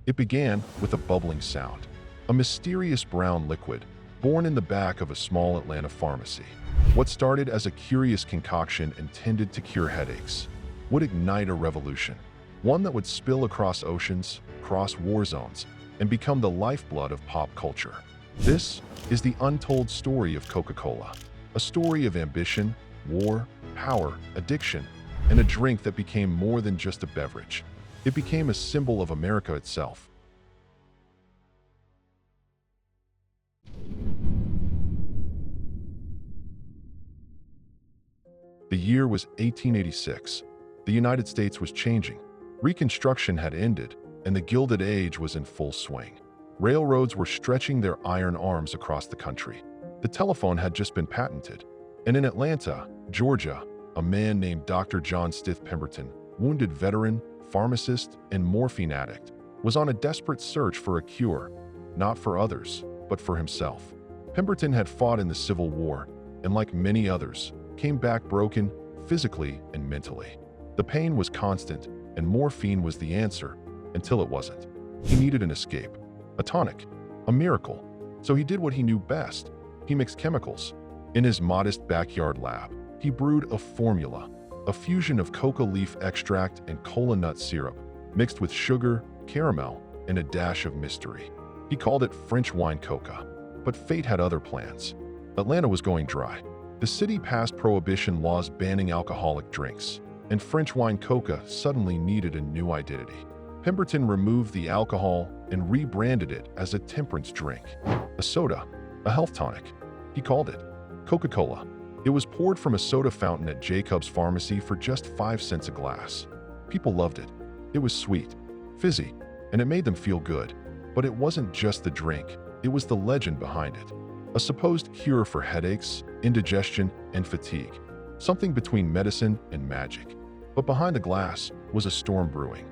It began with a bubbling sound, a mysterious brown liquid born in the back of a small Atlanta pharmacy. What started as a curious concoction intended to cure headaches would ignite a revolution, one that would spill across oceans, cross war zones, and become the lifeblood of pop culture. This is the untold story of Coca-Cola, a story of ambition, war, power, addiction, and a drink that became more than just a beverage. It became a symbol of America itself. The year was 1886. The United States was changing. Reconstruction had ended, and the Gilded Age was in full swing. Railroads were stretching their iron arms across the country. The telephone had just been patented. And in Atlanta, Georgia, a man named Dr. John Stith Pemberton, wounded veteran, pharmacist, and morphine addict, was on a desperate search for a cure, not for others, but for himself. Pemberton had fought in the Civil War, and like many others, came back broken, physically and mentally. The pain was constant, and morphine was the answer, until it wasn't. He needed an escape, a tonic, a miracle. So he did what he knew best. He mixed chemicals. In his modest backyard lab, he brewed a formula, a fusion of coca leaf extract and cola nut syrup, mixed with sugar, caramel, and a dash of mystery. He called it French wine coca. But fate had other plans. Atlanta was going dry. The city passed prohibition laws banning alcoholic drinks, and French wine coca suddenly needed a new identity. Pemberton removed the alcohol and rebranded it as a temperance drink, a soda, a health tonic. He called it Coca-Cola. It was poured from a soda fountain at Jacob's Pharmacy for just 5 cents a glass. People loved it. It was sweet, fizzy, and it made them feel good. But it wasn't just the drink, it was the legend behind it. A supposed cure for headaches, indigestion, and fatigue. Something between medicine and magic. But behind the glass was a storm brewing.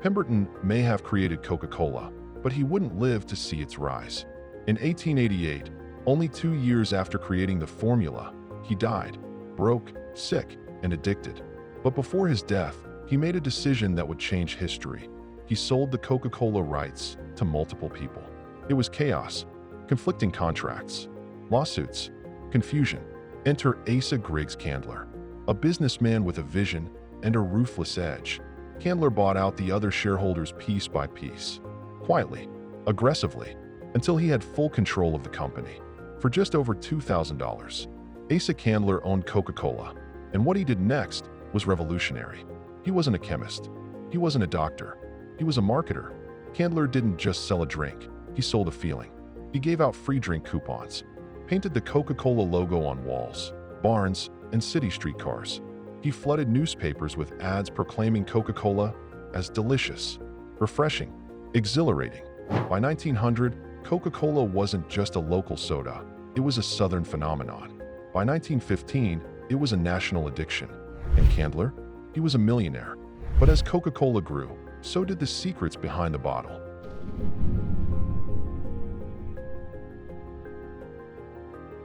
Pemberton may have created Coca-Cola, but he wouldn't live to see its rise. In 1888, only 2 years after creating the formula, he died, broke, sick, and addicted. But before his death, he made a decision that would change history. He sold the Coca-Cola rights to multiple people. It was chaos, conflicting contracts, lawsuits, confusion. Enter Asa Griggs Candler, a businessman with a vision and a ruthless edge. Candler bought out the other shareholders piece by piece, quietly, aggressively, until he had full control of the company. For just over $2,000, Asa Candler owned Coca-Cola, and what he did next was revolutionary. He wasn't a chemist. He wasn't a doctor. He was a marketer. Candler didn't just sell a drink. He sold a feeling. He gave out free drink coupons, painted the Coca-Cola logo on walls, barns, and city streetcars. He flooded newspapers with ads proclaiming Coca-Cola as delicious, refreshing, exhilarating. By 1900, Coca-Cola wasn't just a local soda. It was a Southern phenomenon. By 1915, it was a national addiction. And Candler? He was a millionaire. But as Coca-Cola grew, so did the secrets behind the bottle.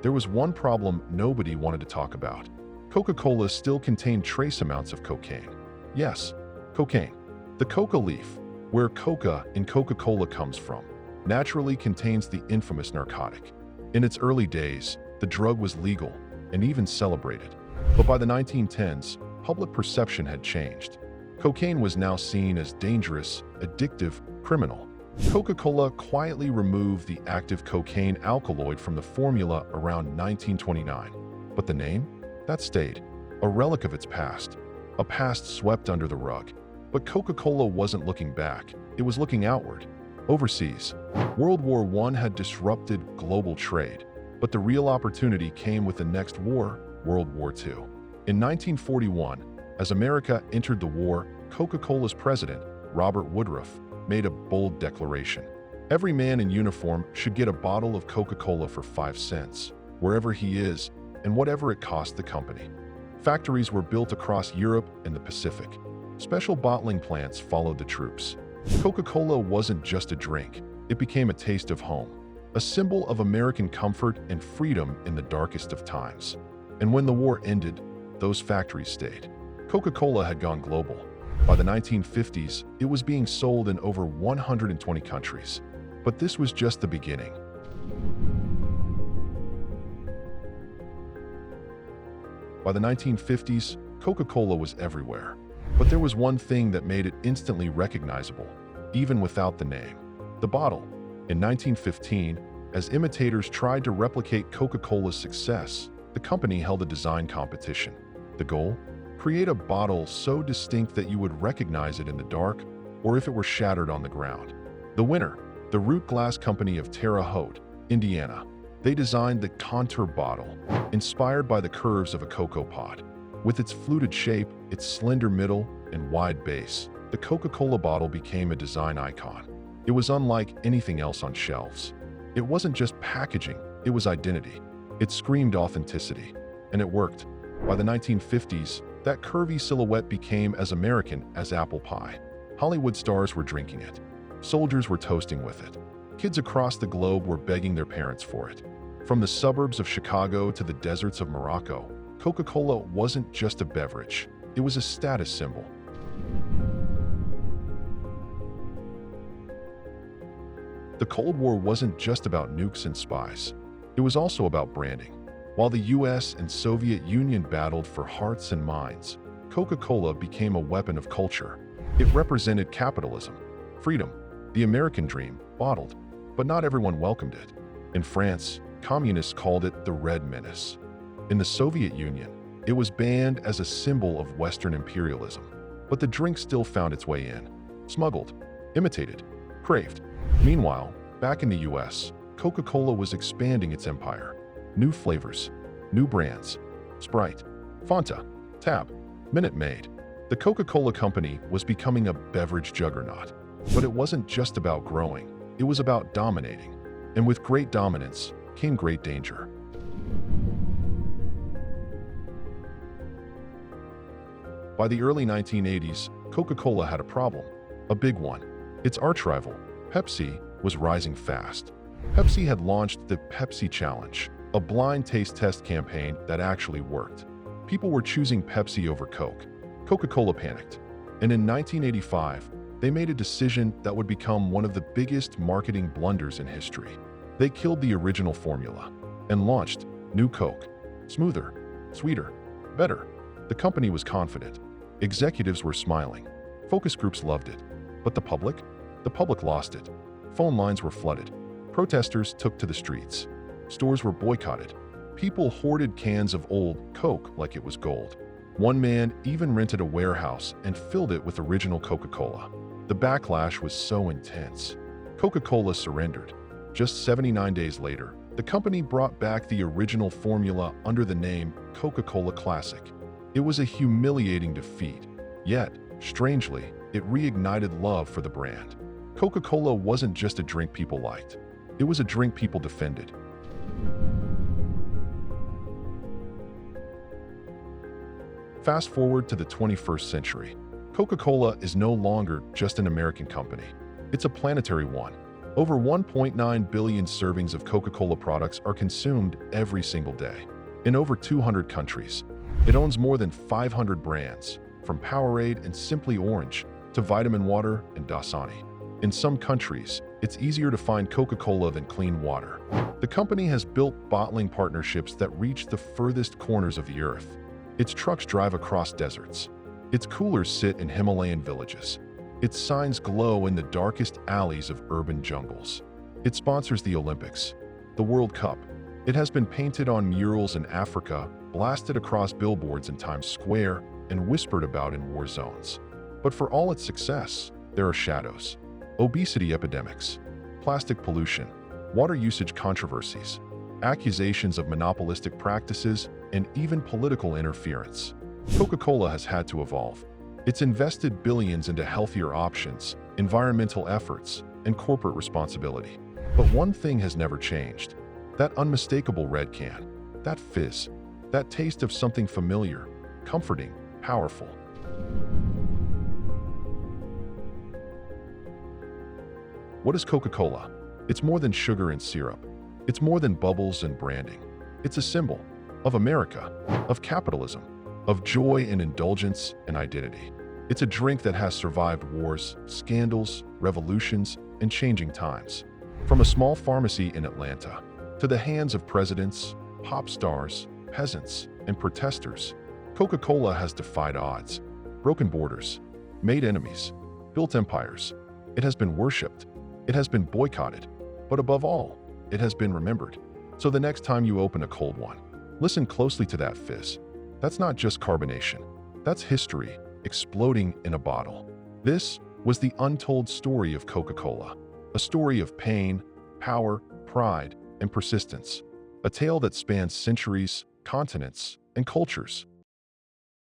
There was one problem nobody wanted to talk about. Coca-Cola still contained trace amounts of cocaine. Yes, cocaine. The coca leaf, where coca in Coca-Cola comes from, naturally contains the infamous narcotic. In its early days, the drug was legal and even celebrated. But by the 1910s, public perception had changed. Cocaine was now seen as dangerous, addictive, criminal. Coca-Cola quietly removed the active cocaine alkaloid from the formula around 1929. But the name? That stayed, a relic of its past, a past swept under the rug. But Coca-Cola wasn't looking back, it was looking outward. Overseas, World War I had disrupted global trade, but the real opportunity came with the next war, World War II. In 1941, as America entered the war, Coca-Cola's president, Robert Woodruff, made a bold declaration. Every man in uniform should get a bottle of Coca-Cola for 5 cents, wherever he is, and whatever it cost the company. Factories were built across Europe and the Pacific. Special bottling plants followed the troops. Coca-Cola wasn't just a drink, it became a taste of home, a symbol of American comfort and freedom in the darkest of times. And when the war ended, those factories stayed. Coca-Cola had gone global. By the 1950s, it was being sold in over 120 countries. But this was just the beginning. By the 1950s, Coca-Cola was everywhere. But there was one thing that made it instantly recognizable, even without the name: the bottle. In 1915, as imitators tried to replicate Coca-Cola's success, the company held a design competition. The goal? Create a bottle so distinct that you would recognize it in the dark or if it were shattered on the ground. The winner, the Root Glass Company of Terre Haute, Indiana. They designed the contour bottle, inspired by the curves of a cocoa pod. With its fluted shape, its slender middle, and wide base, the Coca-Cola bottle became a design icon. It was unlike anything else on shelves. It wasn't just packaging, it was identity. It screamed authenticity. And it worked. By the 1950s, that curvy silhouette became as American as apple pie. Hollywood stars were drinking it. Soldiers were toasting with it. Kids across the globe were begging their parents for it. From the suburbs of Chicago to the deserts of Morocco, Coca-Cola wasn't just a beverage. It was a status symbol. The Cold War wasn't just about nukes and spies. It was also about branding. While the US and Soviet Union battled for hearts and minds, Coca-Cola became a weapon of culture. It represented capitalism, freedom, the American dream, bottled. But not everyone welcomed it. In France, communists called it the Red Menace. In the Soviet Union, it was banned as a symbol of Western imperialism. But the drink still found its way in. Smuggled, imitated, craved. Meanwhile, back in the US, Coca-Cola was expanding its empire. New flavors, new brands, Sprite, Fanta, Tab, Minute Maid. The Coca-Cola Company was becoming a beverage juggernaut. But it wasn't just about growing, it was about dominating. And with great dominance came great danger. By the early 1980s, Coca-Cola had a problem, a big one. Its arch-rival, Pepsi, was rising fast. Pepsi had launched the Pepsi Challenge, a blind taste test campaign that actually worked. People were choosing Pepsi over Coke. Coca-Cola panicked. And in 1985, they made a decision that would become one of the biggest marketing blunders in history. They killed the original formula and launched New Coke. Smoother, sweeter, better. The company was confident. Executives were smiling. Focus groups loved it. But the public? The public lost it. Phone lines were flooded. Protesters took to the streets. Stores were boycotted. People hoarded cans of old Coke like it was gold. One man even rented a warehouse and filled it with original Coca-Cola. The backlash was so intense. Coca-Cola surrendered. Just 79 days later, the company brought back the original formula under the name Coca-Cola Classic. It was a humiliating defeat, yet, strangely, it reignited love for the brand. Coca-Cola wasn't just a drink people liked. It was a drink people defended. Fast forward to the 21st century. Coca-Cola is no longer just an American company. It's a planetary one. Over 1.9 billion servings of Coca-Cola products are consumed every single day. In over 200 countries, it owns more than 500 brands, from Powerade and Simply Orange to Vitamin Water and Dasani. In some countries, it's easier to find Coca-Cola than clean water. The company has built bottling partnerships that reach the furthest corners of the earth. Its trucks drive across deserts. Its coolers sit in Himalayan villages. Its signs glow in the darkest alleys of urban jungles. It sponsors the Olympics, the World Cup. It has been painted on murals in Africa, blasted across billboards in Times Square, and whispered about in war zones. But for all its success, there are shadows. Obesity epidemics, plastic pollution, water usage controversies, accusations of monopolistic practices, and even political interference. Coca-Cola has had to evolve. It's invested billions into healthier options, environmental efforts, and corporate responsibility. But one thing has never changed. That unmistakable red can, that fizz, that taste of something familiar, comforting, powerful. What is Coca-Cola? It's more than sugar and syrup. It's more than bubbles and branding. It's a symbol of America, of capitalism, of joy and indulgence and identity. It's a drink that has survived wars, scandals, revolutions, and changing times. From a small pharmacy in Atlanta to the hands of presidents, pop stars, peasants, and protesters, Coca-Cola has defied odds, broken borders, made enemies, built empires. It has been worshipped, it has been boycotted, but above all, it has been remembered. So the next time you open a cold one, listen closely to that fizz. That's not just carbonation, that's history exploding in a bottle. This was the untold story of Coca-Cola, a story of pain, power, pride, and persistence, a tale that spans centuries, continents, and cultures.